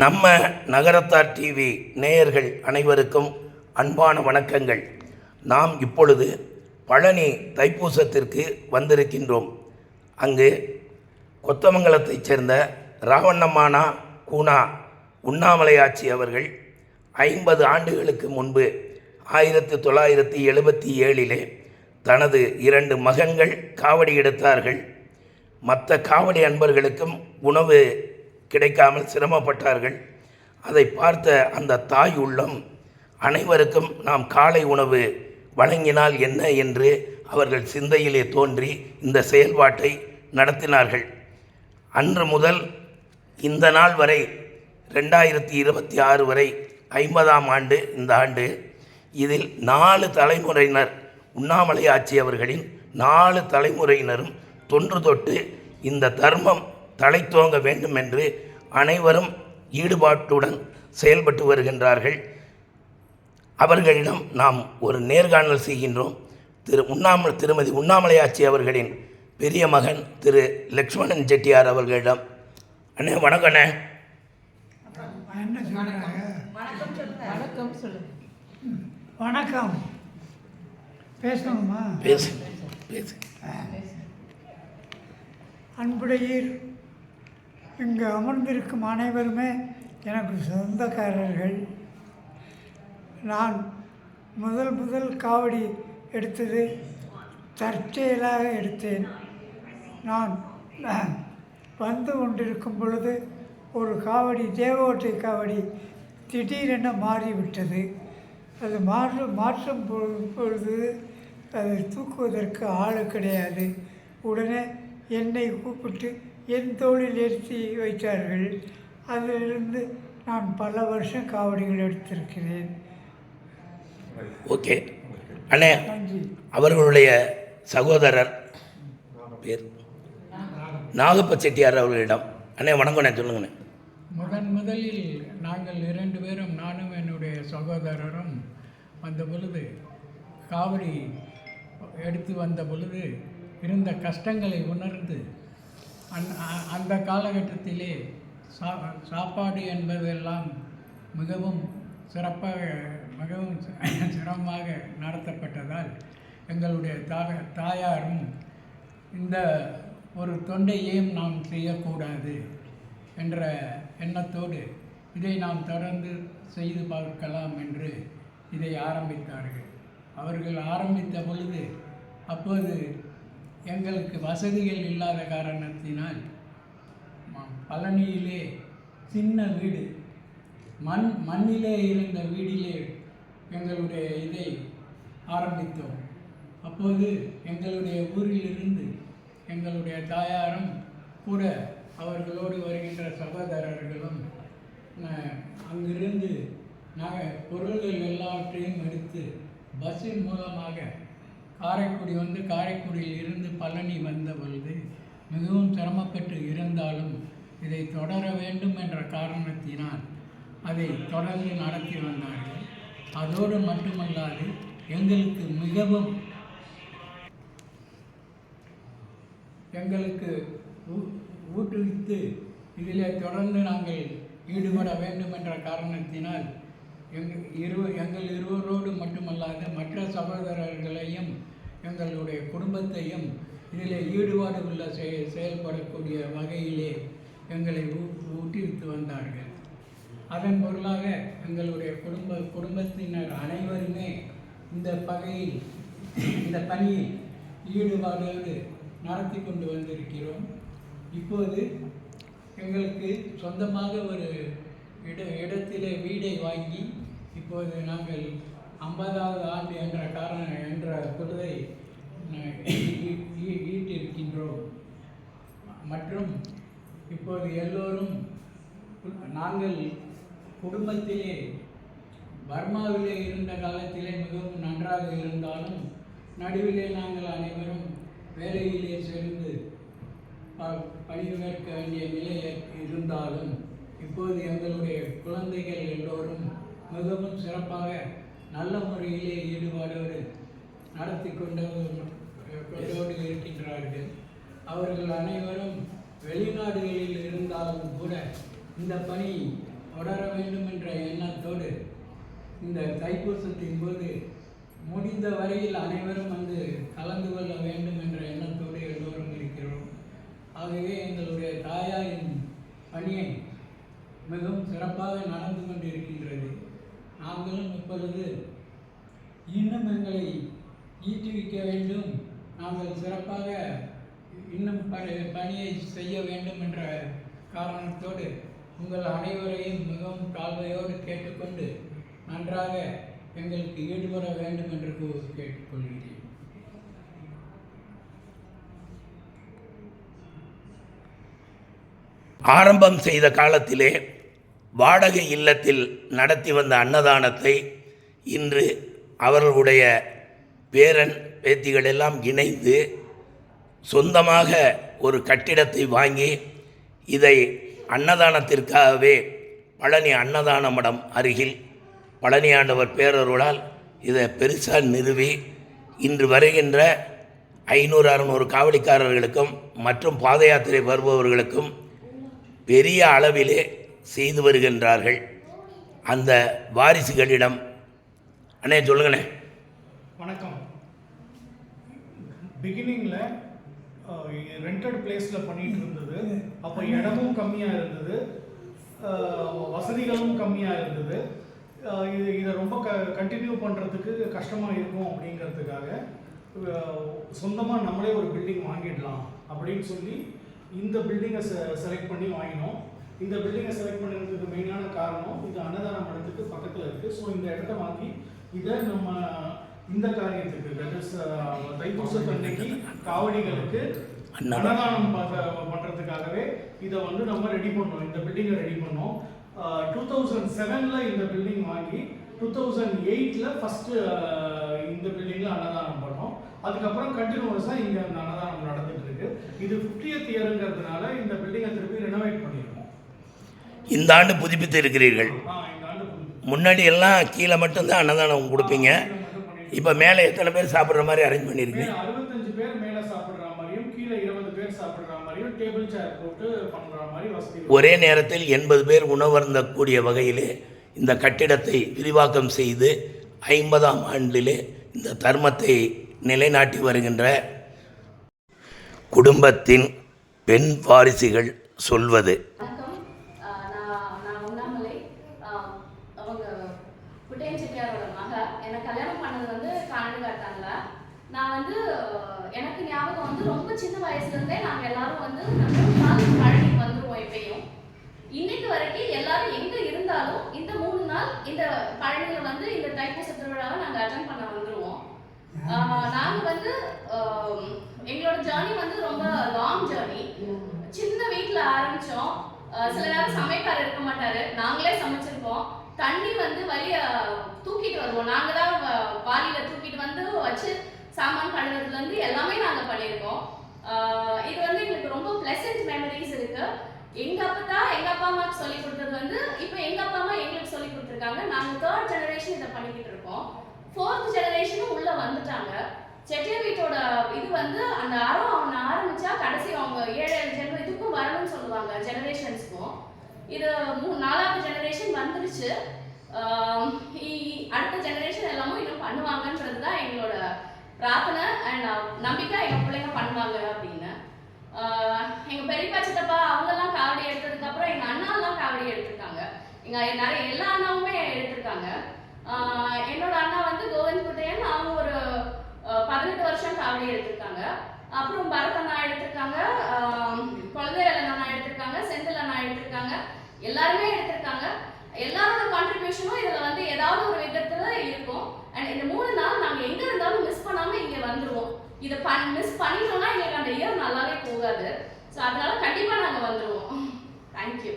நம்ம நகரத்தார் டிவி நேயர்கள் அனைவருக்கும் அன்பான வணக்கங்கள். நாம் இப்பொழுது பழனி தைப்பூசத்திற்கு வந்திருக்கின்றோம். அங்கு கொத்தமங்கலத்தைச் சேர்ந்த ராவண்ணமானா கூனா உண்ணாமலையாச்சி அவர்கள் 50 ஆண்டுகளுக்கு முன்பு 1977 தனது 2 மகன்கள் காவடி எடுத்தார்கள். மற்ற காவடி அன்பர்களுக்கும் உணவு கிடைக்காமல் சிரமப்பட்டார்கள். அதை பார்த்த அந்த தாய் உள்ளம் அனைவருக்கும் நாம் காலை உணவு வழங்கினால் என்ன என்று அவர்கள் சிந்தையிலே தோன்றி இந்த செயல்பாட்டை நடத்தினார்கள். அன்று முதல் இந்த நாள் வரை 2026 வரை 50ஆம் ஆண்டு இந்த ஆண்டு. இதில் 4 தலைமுறையினர் உண்ணாமலை ஆட்சி அவர்களின் 4 தலைமுறையினரும் தொன்று தொட்டு இந்த தர்மம் தழைத்தோங்க வேண்டும் என்று அனைவரும் ஈடுபாட்டுடன் செயல்பட்டு வருகின்றார்கள். அவர்களிடம் நாம் ஒரு நேர்காணல் செய்கின்றோம். திருமதி உண்ணாமலையாச்சி அவர்களின் பெரிய மகன் திரு லக்ஷ்மணன் செட்டியார் அவர்களிடம். அண்ணே வணக்கம். அண்ணே வணக்கம். பேசணுமா? பேசு. அன்புடையீர், இங்கு அமர்ந்திருக்கும் அனைவருமே எனக்கு சொந்தக்காரர்கள். நான் முதல் காவடி எடுத்தது தற்செயலாக எடுத்தேன். நான் வந்து கொண்டிருக்கும் பொழுது ஒரு காவடி, தேவோட்டை காவடி திடீரென மாறிவிட்டது. அது மாற்றும் பொழுது அதை தூக்குவதற்கு ஆள் கிடையாது. உடனே என்னை கூப்பிட்டு என் தோளில் ஏற்றி வைத்தார்கள். அதிலிருந்து நான் பல வருஷம் காவடிகள் எடுத்திருக்கிறேன். ஓகே அண்ணே, அவர்களுடைய சகோதரர் பேர் நாகப்ப செட்டியார் அவர்களிடம். அண்ணே வணக்கண்ணே, சொல்லுங்கண்ணே. முதலில் நாங்கள் 2 பேரும், நானும் என்னுடைய சகோதரரும் வந்த பொழுது, காவடி எடுத்து வந்த பொழுது இருந்த கஷ்டங்களை உணர்ந்து அந்த காலகட்டத்திலே சாப்பாடு என்பதெல்லாம் மிகவும் சிரமமாக நடத்தப்பட்டதால் எங்களுடைய தாயாரும் இந்த ஒரு தொண்டையையும் நாம் செய்யக்கூடாது என்ற எண்ணத்தோடு இதை நாம் தொடர்ந்து செய்து பார்க்கலாம் என்று இதை ஆரம்பித்தார்கள். அவர்கள் ஆரம்பித்த பொழுது அப்போது எங்களுக்கு வசதிகள் இல்லாத காரணத்தினால் பழனியிலே சின்ன வீடு, மண்ணிலே இருந்த வீடிலே எங்களுடைய இதை ஆரம்பித்தோம். அப்போது எங்களுடைய ஊரிலிருந்து எங்களுடைய தாயாரும் கூட அவர்களோடு வருகின்ற சகோதரர்களும் அங்கிருந்து பொருள்கள் எல்லாவற்றையும் எடுத்து பஸ்ஸின் மூலமாக காரைக்குடி வந்து காரைக்குடியில் இருந்து பழனி வந்த பொழுது மிகவும் சிரமப்பட்டு இருந்தாலும் இதை தொடர வேண்டும் என்ற காரணத்தினால் அதை தொடர்ந்து நடத்தி வந்தார்கள். அதோடு மட்டுமல்லாது எங்களுக்கு மிகவும் ஊக்குவித்து இதிலே தொடர்ந்து நாங்கள் ஈடுபட வேண்டும் என்ற காரணத்தினால் எங்கள் இருவரோடு மட்டுமல்லாது மற்ற சகோதரர்களையும் எங்களுடைய குடும்பத்தையும் இதில் ஈடுபாடு உள்ள செயல்படக்கூடிய வகையிலே எங்களை ஊக்குவித்து வந்தார்கள். அதன் பொருளாக எங்களுடைய குடும்பத்தினர் அனைவருமே இந்த பணியில் ஈடுபாடோடு நடத்தி கொண்டு வந்திருக்கிறோம். இப்போது எங்களுக்கு சொந்தமாக ஒரு இடத்திலே வீடை வாங்கி இப்போது நாங்கள் 50வது ஆண்டு என்ற பொழுதை ஈட்டிருக்கின்றோம். மற்றும் இப்போது எல்லோரும் நாங்கள் குடும்பத்திலே பர்மாவிலே இருந்த காலத்திலே மிகவும் நன்றாக இருந்தாலும் நடுவிலே நாங்கள் அனைவரும் வேலையிலே சேர்ந்து பணியேற்க வேண்டிய நிலை இருந்தாலும் இப்போது எங்களுடைய குழந்தைகள் எல்லோரும் மிகவும் சிறப்பாக நல்ல முறையிலே ஈடுபாடோடு நடத்தி கொண்டோடு இருக்கின்றார்கள். அவர்கள் அனைவரும் வெளிநாடுகளில் இருந்தாலும் கூட இந்த பணி தொடர வேண்டும் என்ற எண்ணத்தோடு இந்த தைப்பூசத்தின் போது முடிந்த வரையில் அனைவரும் வந்து கலந்து கொள்ள வேண்டும் என்ற எண்ணத்தோடு எல்லோரும் இருக்கிறோம். ஆகவே எங்களுடைய தாயாரின் பணியை மிகவும் சிறப்பாக நடந்து கொண்டிருக்கின்றது. நாங்களும் இப்பொழுது இன்னும் எங்களை ஈட்டுவிக்க வேண்டும், நாங்கள் சிறப்பாக இன்னும் பணியை செய்ய வேண்டும் என்ற காரணத்தோடு உங்கள் அனைவரையும் மிகவும் தாழ்மையோடு கேட்டுக்கொண்டு நன்றாக எங்களுக்கு ஈடுபட வேண்டும் என்று கேட்டுக்கொள்கிறேன். ஆரம்பம் செய்த காலத்திலே வாடகை இல்லத்தில் நடத்தி வந்த அன்னதானத்தை இன்று அவர்களுடைய பேரன் பேத்திகள் எல்லாம் இணைந்து சொந்தமாக ஒரு கட்டிடத்தை வாங்கி இதை அன்னதானத்திற்காகவே பழனி அன்னதான மடம் அருகில் பழனி ஆண்டவர் பேரருளால் இதை பெருசாக நிறுவி இன்று வருகின்ற 500-600 காவடிக்காரர்களுக்கும் மற்றும் பாத யாத்திரை வருபவர்களுக்கும் பெரிய அளவிலே செய்து வருகின்றார்கள். அந்த வாரிசுகளிடம் அண்ணே சொல்லுங்கண்ணே. வணக்கம். பிகினிங்கில் ரெண்டட் பிளேஸில் பண்ணிகிட்டு இருந்தது. அப்போ இடமும் கம்மியாக இருந்தது, வசதிகளும் கம்மியாக இருந்தது. இதை ரொம்ப கண்டினியூ பண்ணுறதுக்கு கஷ்டமாக இருக்கும் அப்படிங்கிறதுக்காக சொந்தமாக நம்மளே ஒரு பில்டிங் வாங்கிடலாம் அப்படின்னு சொல்லி இந்த பில்டிங்கை செலக்ட் பண்ணி வாங்கினோம். இந்த பில்டிங்கை செலக்ட் பண்ணுறதுக்கு மெயினான காரணம் இது அன்னதான மடத்துக்கு பக்கத்தில் இருக்குது. ஸோ இந்த இடத்த வாங்கி இதை நம்ம இந்த காரியத்துக்கு தைப்பூசத்தன்னைக்கு காவடிகளுக்கு அன்னதானம் பண்ணுறதுக்காகவே இதை வந்து நம்ம ரெடி பண்ணோம். இந்த பில்டிங்கை ரெடி பண்ணோம். 2007 இந்த பில்டிங் வாங்கி 2008 ஃபஸ்ட்டு இந்த பில்டிங்கில் அன்னதானம் பண்ணோம். அதுக்கப்புறம் கண்டினியூஸாக இங்கே அந்த அன்னதானம் நடந்துட்டு இருக்கு. இது 50th இயருங்கிறதுனால இந்த பில்டிங்கை திருப்பி ரெனோவேட் பண்ணியிருக்கோம். இந்த ஆண்டு புதுப்பித்து இருக்கிறீர்கள். இந்த ஆண்டு முன்னாடி எல்லாம் கீழே மட்டும்தான் அன்னதானம் கொடுப்பீங்க. இப்போ மேலே எத்தனை பேர் சாப்பிட்ற மாதிரி அரேஞ்ச் பண்ணியிருக்கீங்க? 65 பேர் மேலே சாப்பிட்ற மாதிரியும் கீழே 20 பேர் சாப்பிட்ற மாதிரியும் டேபிள் சேர் போட்டு பண்ணுற மாதிரி வசதி. ஒரே நேரத்தில் 80 பேர் உணவருந்தக்கூடிய வகையிலே இந்த கட்டிடத்தை விரிவாக்கம் செய்து 50ஆம் ஆண்டிலே இந்த தர்மத்தை நிலைநாட்டி வருகின்ற குடும்பத்தின் பெண் வாரிசுகள் சொல்வது. நான் உண்ணாமலை, அவங்க குட்டையன் செட்டியாரோட மக. என்னை கல்யாணம் பண்ணது வந்து காணடுகாட்டாங்களா. நான் வந்து எனக்கு ஞாபகம் வந்து ரொம்ப சின்ன வயசுலேருந்தே நாங்கள் எல்லாரும் வந்து பழனி வந்துடுவோம். எப்பயும் இன்னைக்கு வரைக்கும் எல்லாரும் எங்கே இருந்தாலும் இந்த 3 நாள் இந்த பழனியில் வந்து இந்த தைப்பூச திருவிழாவை நாங்கள் அட்டென்ட் பண்ண வந்துடுவோம். நாங்கள் வந்து எங்களோட ஜேர்னி வந்து ரொம்ப லாங் ஜேர்னி. சின்ன வீட்டில் ஆரம்பித்தோம். சில நேரம் சமைப்பார் இருக்க மாட்டார், நாங்களே சமைச்சிருப்போம். தண்ணி வந்து வழியை தூக்கிட்டு வருவோம், நாங்கள் தான் வாளியில் தூக்கிட்டு வந்து வச்சு சாமான் கழுவுறதுலேருந்து எல்லாமே நாங்கள் பண்ணியிருக்கோம். இது வந்து எங்களுக்கு ரொம்ப ப்ளசன்ட் மெமரிஸ் இருக்குது. எங்கள் அப்பா அம்மாவுக்கு சொல்லி கொடுத்தது வந்து இப்போ எங்கள் அப்பா அம்மா எங்களுக்கு சொல்லி கொடுத்துருக்காங்க. நாங்கள் 3rd ஜெனரேஷன் இதை பண்ணிக்கிட்டு இருக்கோம். 4th ஜெனரேஷனும் உள்ளே வந்துட்டாங்க. செட்டியார் வீட்டோட இது வந்து அந்த அறம் அவங்க ஆரம்பித்தா கடைசி அவங்க 7 ஜென்மம் இதுக்கும் வரணும்னு சொல்லுவாங்க ஜெனரேஷன்ஸ்க்கும். இது 4வது ஜெனரேஷன் வந்துருச்சு. அடுத்த ஜெனரேஷன் எல்லாமும் இன்னும் பண்ணுவாங்கன்றது தான் எங்களோட பிரார்த்தனை அண்ட் நம்பிக்கை. எங்கள் பிள்ளைங்க பண்ணுவாங்க அப்படின்னு. எங்கள் பெரியப்பா சித்தப்பா அவங்கெல்லாம் காவடி எடுத்ததுக்கப்புறம் எங்கள் அண்ணாலாம் காவடி எடுத்திருக்காங்க. எங்கள் நிறைய எல்லா அண்ணாவுமே எடுத்திருக்காங்க. என்னோட அண்ணா வந்து கோவிந்த் குட்டையன், அவங்க ஒரு 18 வருஷம் காவடி எடுத்திருக்காங்க. அப்புறம் பரத் அண்ணா எடுத்திருக்காங்க, குழந்தைவேல் அண்ணா எடுத்திருக்காங்க, செந்தில் அண்ணா எடுத்திருக்காங்க. எல்லாருமே எடுத்திருக்காங்க. எல்லாரோட கான்ட்ரிபியூஷனும் இதில் வந்து ஏதாவது ஒரு விதத்தில் இருக்கும். அண்ட் இந்த 3 நாள் நாங்கள் எங்கே இருந்தாலும் மிஸ் பண்ணாமல் இங்கே வந்துடுவோம். இதை மிஸ் பண்ணிட்டோம்னா எங்களுக்கு அந்த இயர் நல்லாவே போகாது. ஸோ அதனால கண்டிப்பாக நாங்கள் வந்துடுவோம். தேங்க்யூ.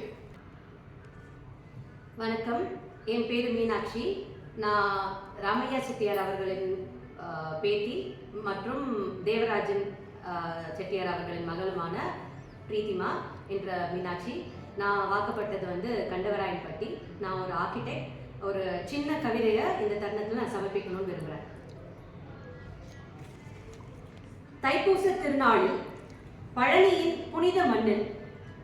வணக்கம், என் பேர் மீனாட்சி. நான் ராமையா செட்டியார் அவர்களின் பேத்தி மற்றும் தேவராஜன் செட்டியார் அவர்களின் மகளுமான பிரீத்திமா என்ற மீனாட்சி. நான் வாக்கப்பட்டது வந்து கண்டவராயன்பட்டி. நான் ஒரு ஆர்கிடெக்ட். ஒரு சின்ன கவிதையை இந்த தருணத்தில் நான் சமர்ப்பிக்கணும்னு விரும்புகிறேன். தைப்பூச திருநாளில் பழனியின் புனித மண்ணில்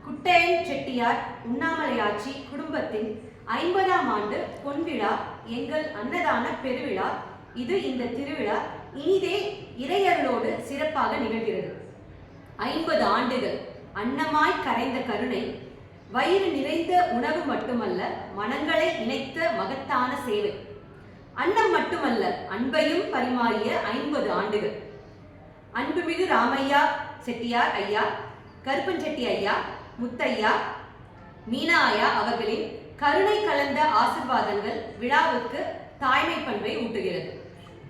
குட்டையன் செட்டியார் உண்ணாமலையாச்சி குடும்பத்தின் 50ஆம் ஆண்டு பொன்விழா எங்கள் அன்னதான பெருவிழா. இது இந்த திருவிழா இனிதே இறையர்களோடு சிறப்பாக நிகழ்கிறது. 50 ஆண்டுகள் அன்னமாய் கரைந்த கருணை, வயிறு நிறைந்த உணவு மட்டுமல்ல, மனங்களை இணைத்த மகத்தான சேவை. அன்னம் மட்டுமல்ல, அன்பையும் பரிமாறிய 50 ஆண்டுகள். அன்புமிகு ராமையா செட்டியார் ஐயா, கருப்பன் செட்டி ஐயா, முத்தையா, மீனா ஐயா அவர்களின் கருணை கலந்த ஆசிர்வாதங்கள் விழாவுக்கு தாய்மை பண்பை ஊட்டுகிறது.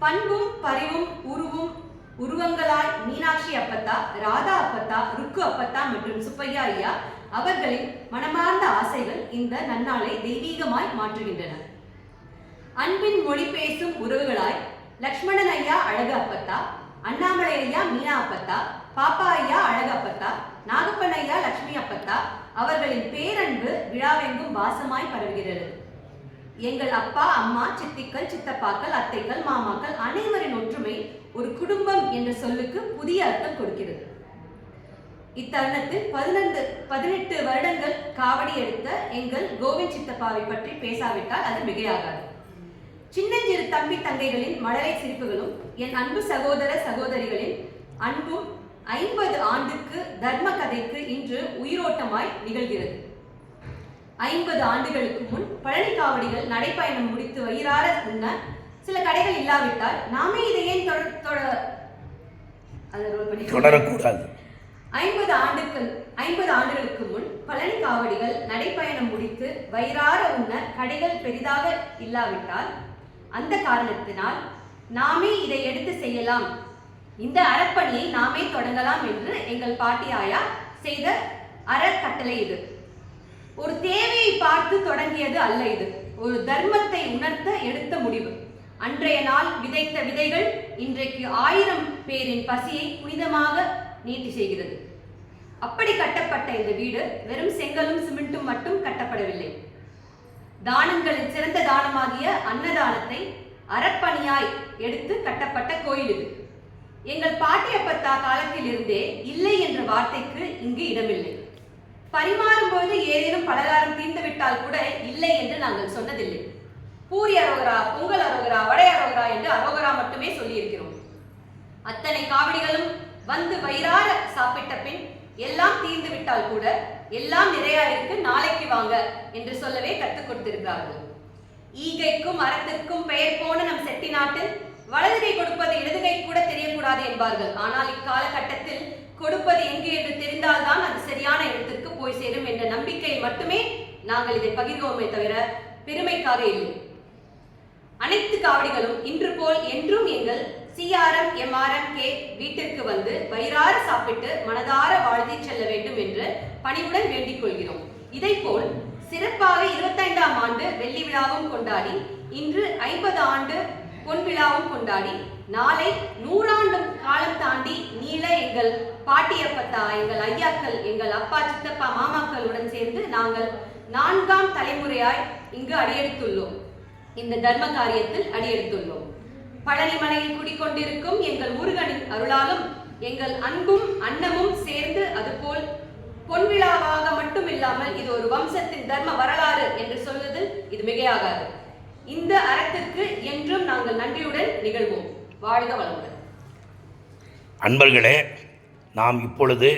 பண்பும் பரிவும் உருவங்களாய் மீனாட்சி அப்பத்தா, ராதா அப்பத்தா, ருக்கு அப்பத்தா மற்றும் சுப்பையா ஐயா அவர்களின் மனமார்ந்த ஆசைகள் இந்த நன்னாளை தெய்வீகமாய் மாற்றுகின்றன. அன்பின் மொழி பேசும் உறவுகளாய் லக்ஷ்மணன் ஐயா அழகு அப்பத்தா, அண்ணாமலை ஐயா மீனா அப்பத்தா, பாப்பா ஐயா அழகு அப்பத்தா, நாகப்பன் ஐயா லட்சுமி அப்பத்தா அவர்களின் பேரன்பு விழாவெங்கும் வாசமாய் பரவுகிறது. எங்கள் அப்பா அம்மா, சித்திகள், சித்தப்பாக்கள், அத்தைகள், மாமாக்கள் அனைவரின் ஒற்றுமை ஒரு குடும்பம் என்ற சொல்லுக்கு புதிய அர்த்தம் கொடுக்கிறது. இத்தருணத்தில் 18 வருடங்கள் காவடி எடுத்த எங்கள் கோவிந்த் சித்தப்பாவை பற்றி பேசாவிட்டால் அது மிகையாகாது. சின்னஞ்சிறு தம்பி தங்கைகளின் மழலை சிரிப்புகளும் என் அன்பு சகோதர சகோதரிகளின் அன்பும் 50 ஆண்டுக்கு தர்ம கதைக்கு இன்று உயிரோட்டமாய் நிகழ்கிறது. 50 ஆண்டுகளுக்கு முன் பழனி காவடிகள் நடைப்பயணம் முடித்து வயிறார உண்ண சில கடைகள் இல்லாவிட்டால் நாமே இதை ஏன் தொடரக்கூடாது. 50 ஆண்டுகளுக்கு முன் பழனி காவடிகள் நடைப்பயணம் முடித்து வயிறார உண்ண கடைகள் பெரிதாக இல்லாவிட்டால் அந்த காரணத்தினால் நாமே இதை எடுத்து செய்யலாம், இந்த அறப்பணியை நாமே தொடங்கலாம் என்று எங்கள் பாட்டி ஆயா செய்த அறக்கட்டளை இது. ஒரு தேவையை பார்த்து தொடங்கியது அல்ல, இது ஒரு தர்மத்தை உணர்த்த எடுத்த முடிவு. அன்றைய நாள் விதைத்த விதைகள் இன்றைக்கு 1000 பேரின் பசியை புனிதமாக நீட்டி செய்கிறது. அப்படி கட்டப்பட்ட இந்த வீடு வெறும் செங்கலும் சிமெண்ட்டும் மட்டும் கட்டப்படவில்லை. தானங்களில் சிறந்த தானமாகிய அன்னதானத்தை அறப்பணியாய் எடுத்து கட்டப்பட்ட கோயில் இது. எங்கள் பாட்டியப்பத்தா காலத்தில் இருந்தே இல்லை என்ற வார்த்தைக்கு இங்கு இடமில்லை. பரிமாறும் போது ஏதேனும் பலகாரம் தீர்ந்துவிட்டால் கூட இல்லை என்று நாங்கள் சொன்னதில்லை. பூரி அரோகரா, பொங்கல் அரோகரா, வடை அரோகரா என்று அரோகரா மட்டுமே சொல்லியிருக்கிறோம். அத்தனை காவடிகளும் வந்து வயிறார சாப்பிட்ட பின் எல்லாம் தீர்ந்து விட்டால் கூட எல்லாம் நிறையா இருக்கு, நாளைக்கு வாங்க என்று சொல்லவே கற்றுக் கொடுத்திருக்கிறார்கள். ஈகைக்கும் அறத்திற்கும் பெயர் போன நம் செட்டி நாட்டில் வலதுகை கொடுப்பது இடதுகை கூட தெரியக்கூடாது என்பார்கள். ஆனால் இக்காலகட்டத்தில் கொடுப்பது எங்கே என்று தெரிந்தால்தான் அது சரியான இடத்திற்கு போய் சேரும் என்ற நம்பிக்கை மட்டுமே நாங்கள் இதை பகிர்வோமே தவிர பெருமைக்காக இல்லை. அனைத்து காவடிகளும் இன்று போல் என்றும் எங்கள் CRM MRMK வீட்டிற்கு வந்து வயிறார சாப்பிட்டு மனதார வாழ்த்தி செல்ல வேண்டும் என்று பணிவுடன் வேண்டிக் கொள்கிறோம். இதைப்போல் சிறப்பாக 25ஆம் ஆண்டு வெள்ளி விழாவும் கொண்டாடி இன்று 50 ஆண்டு பொன் விழாவும் கொண்டாடி நாளை 100 ஆண்டு காலம் தாண்டி நீள எங்கள் பாட்டியப்பத்தா, எங்கள் ஐயாக்கள், எங்கள் அப்பா, சித்தப்பா, மாமாக்களுடன் சேர்ந்து நாங்கள் 4ஆம் தலைமுறையாய் இங்கு அடியெடுத்துள்ளோம். இந்த தர்ம காரியத்தில் அடியெடுத்துள்ளோம். பழனிமலையில் குடிக்கொண்டிருக்கும் எங்கள் முருகனின் அருளாலும் எங்கள் அன்பும் அன்னமும் சேர்ந்து அதுபோல் பொன்விழாவாக மட்டும் இல்லாமல் இது ஒரு வம்சத்தின் தர்ம வரலாறு என்று சொல்வது இது மிகையாகாது. இந்த அறத்திற்கு என்றும் நாங்கள் நன்றியுடன் நிகழ்வோம். வாழ்க வளமுடன். அன்பர்களே, நாம் இப்பொழுது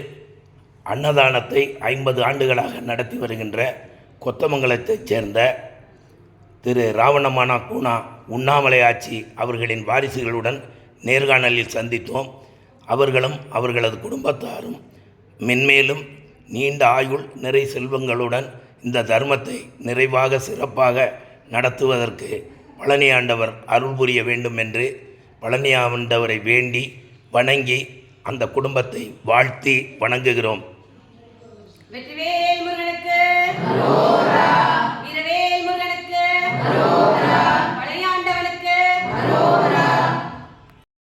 அன்னதானத்தை 50 ஆண்டுகளாக நடத்தி வருகின்ற கொத்தமங்கலத்தைச் சேர்ந்த திரு ராவணமானா கூனா உண்ணாமலை ஆச்சி அவர்களின் வாரிசுகளுடன் நேர்காணலில் சந்தித்தோம். அவர்களும் அவர்களது குடும்பத்தாரும் மென்மேலும் நீண்ட ஆயுள் நிறை செல்வங்களுடன் இந்த தர்மத்தை நிறைவாக சிறப்பாக நடத்துவதற்கு பழனி ஆண்டவர் அருள் புரிய வேண்டும் என்று பழனி ஆண்டவரை வேண்டி வணங்கி அந்த குடும்பத்தை வாழ்த்தி வணங்குகிறோம். வெற்றிவே